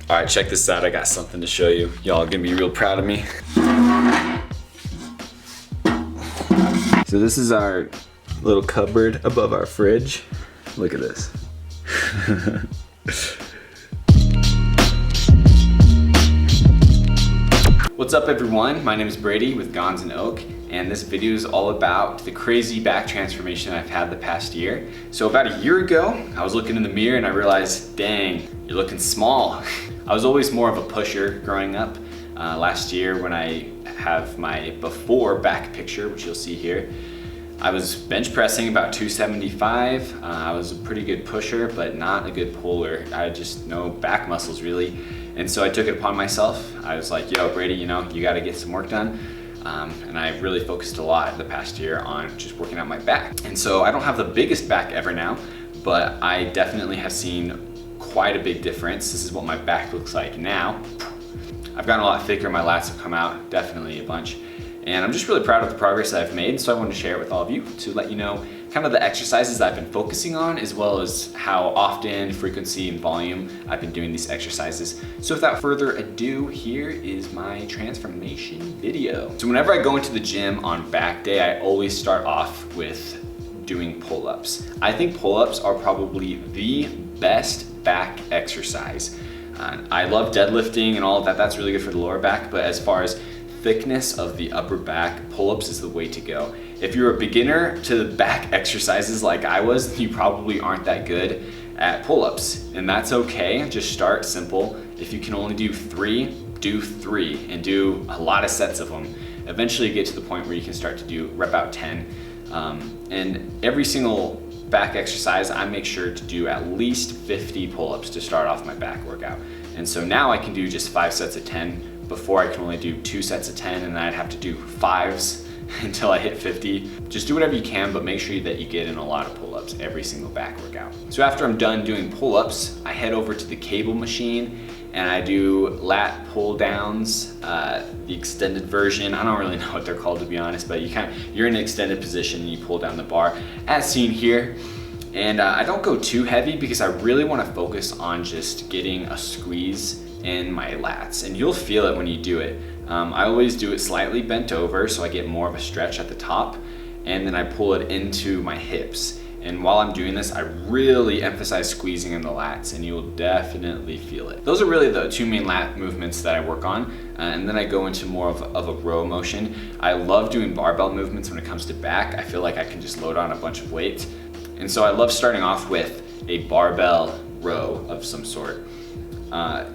All right, check this out. I got something to show you. Y'all are gonna be real proud of me. So this is our little cupboard above our fridge. Look at this. What's up everyone? My name is Brady with Gons and Oak, and this video is all about the crazy back transformation I've had the past year. So about a year ago, I was looking in the mirror and I realized, dang, you're looking small. I was always more of a pusher growing up. Last year when I have my before back picture, which you'll see here, I was bench pressing about 275. I was a pretty good pusher, but not a good puller. I had just no back muscles really. And so I took it upon myself. I was like, yo, Brady, you know, you gotta get some work done. And I really focused a lot the past year on just working out my back. And so I don't have the biggest back ever now, but I definitely have seen quite a big difference. This is what my back looks like now. I've gotten a lot thicker, my lats have come out, definitely a bunch. And I'm just really proud of the progress that I've made, so I wanted to share it with all of you to let you know kind of the exercises I've been focusing on, as well as how often, frequency, and volume I've been doing these exercises. So without further ado, here is my transformation video. So whenever I go into the gym on back day, I always start off with doing pull-ups. I think pull-ups are probably the best back exercise. I love deadlifting and all of that, that's really good for the lower back, but as far as thickness of the upper back, pull-ups is the way to go. If you're a beginner to the back exercises like I was, you probably aren't that good at pull-ups, and that's okay. Just start simple. If you can only do three and do a lot of sets of them. Eventually get to the point where you can start to do rep out 10. And every single back exercise, I make sure to do at least 50 pull-ups to start off my back workout. And so now I can do just 5 sets of 10. Before I could only do 2 sets of 10, and then I'd have to do 5s until I hit 50. Just do whatever you can, but make sure that you get in a lot of pull-ups every single back workout. So after I'm done doing pull-ups, I head over to the cable machine and I do lat pull-downs, the extended version. I don't really know what they're called, to be honest, but you're in an extended position and you pull down the bar as seen here. And I don't go too heavy because I really want to focus on just getting a squeeze in my lats, and you'll feel it when you do it. I always do it slightly bent over so I get more of a stretch at the top, and then I pull it into my hips. And while I'm doing this, I really emphasize squeezing in the lats, and you'll definitely feel it. Those are really the 2 main lat movements that I work on, and then I go into more of a row motion. I love doing barbell movements when it comes to back. I feel like I can just load on a bunch of weights. And so I love starting off with a barbell row of some sort.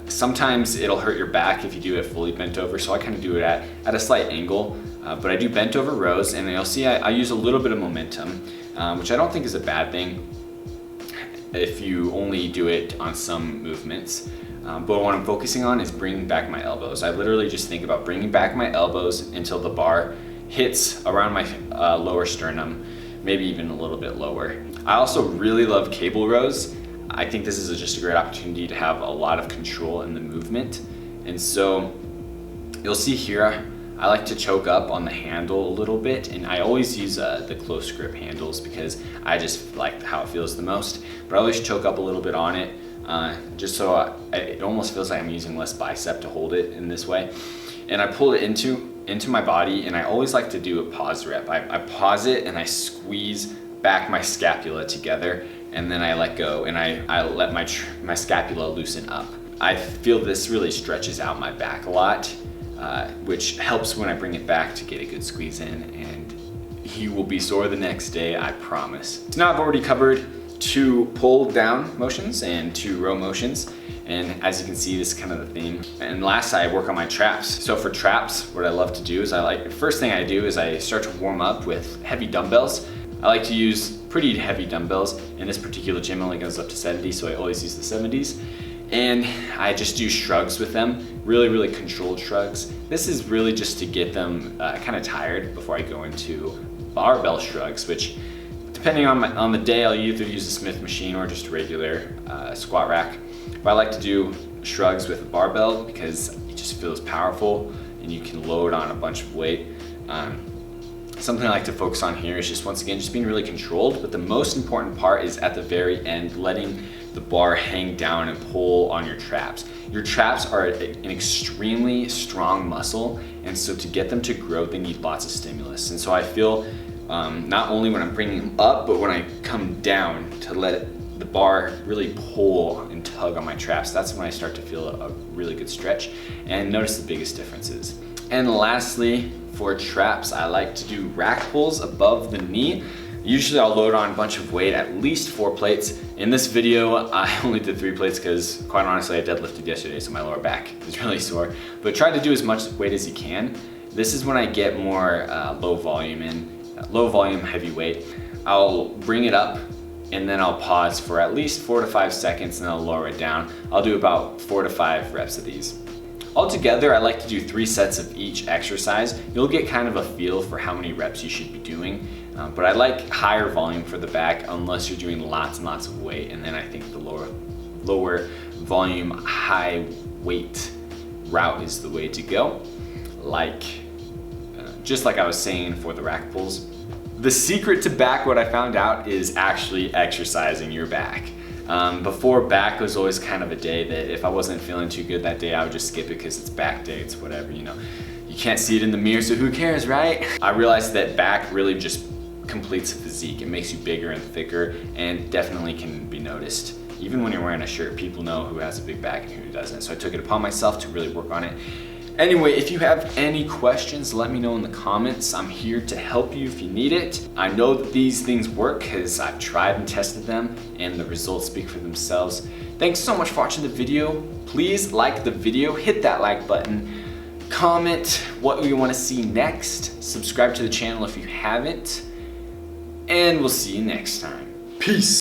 Sometimes it'll hurt your back if you do it fully bent over, so I kind of do it at a slight angle, but I do bent over rows, and you'll see I use a little bit of momentum, which I don't think is a bad thing if you only do it on some movements. But what I'm focusing on is bringing back my elbows. I literally just think about bringing back my elbows until the bar hits around my lower sternum, maybe even a little bit lower. I also really love cable rows. I think this is just a great opportunity to have a lot of control in the movement. And so you'll see here, I like to choke up on the handle a little bit, and I always use the close grip handles because I just like how it feels the most. But I always choke up a little bit on it, just so it almost feels like I'm using less bicep to hold it in this way. And I pull it into my body, and I always like to do a pause rep. I pause it and I squeeze back my scapula together, and then I let go, and I let my scapula loosen up. I feel this really stretches out my back a lot, which helps when I bring it back to get a good squeeze in, and you will be sore the next day, I promise. So now I've already covered 2 pull down motions and 2 row motions, and as you can see, this is kind of the theme. And last, I work on my traps. So for traps, what I love to do is first thing I do is I start to warm up with heavy dumbbells. I like to use pretty heavy dumbbells. In this particular gym, it only goes up to 70, so I always use the 70s. And I just do shrugs with them, really controlled shrugs. This is really just to get them kind of tired before I go into barbell shrugs, which depending on the day, I'll either use a Smith machine or just a regular squat rack. But I like to do shrugs with a barbell because it just feels powerful and you can load on a bunch of weight. Something I like to focus on here is just, once again, just being really controlled, but the most important part is at the very end, letting the bar hang down and pull on your traps. Your traps are an extremely strong muscle, and so to get them to grow, they need lots of stimulus. And so I feel not only when I'm bringing them up, but when I come down to let the bar really pull and tug on my traps, that's when I start to feel a really good stretch and notice the biggest differences. And lastly, for traps, I like to do rack pulls above the knee. Usually I'll load on a bunch of weight, at least 4 plates. In this video, I only did 3 plates because quite honestly, I deadlifted yesterday, so my lower back is really sore. But try to do as much weight as you can. This is when I get more low volume in, low volume heavy weight. I'll bring it up and then I'll pause for at least 4 to 5 seconds and I'll lower it down. I'll do about 4 to 5 reps of these. Altogether, I like to do 3 sets of each exercise. You'll get kind of a feel for how many reps you should be doing. But I like higher volume for the back unless you're doing lots and lots of weight. And then I think the lower volume, high weight route is the way to go. Just like I was saying for the rack pulls. The secret to back, what I found out, is actually exercising your back. Before, back was always kind of a day that if I wasn't feeling too good that day, I would just skip it because it's back day, it's whatever, you know. You can't see it in the mirror, so who cares, right? I realized that back really just completes a physique. It makes you bigger and thicker and definitely can be noticed. Even when you're wearing a shirt, people know who has a big back and who doesn't. So I took it upon myself to really work on it. Anyway, if you have any questions, let me know in the comments. I'm here to help you if you need it. I know that these things work because I've tried and tested them and the results speak for themselves. Thanks so much for watching the video. Please like the video, hit that like button, comment what you want to see next, subscribe to the channel if you haven't, and we'll see you next time. Peace.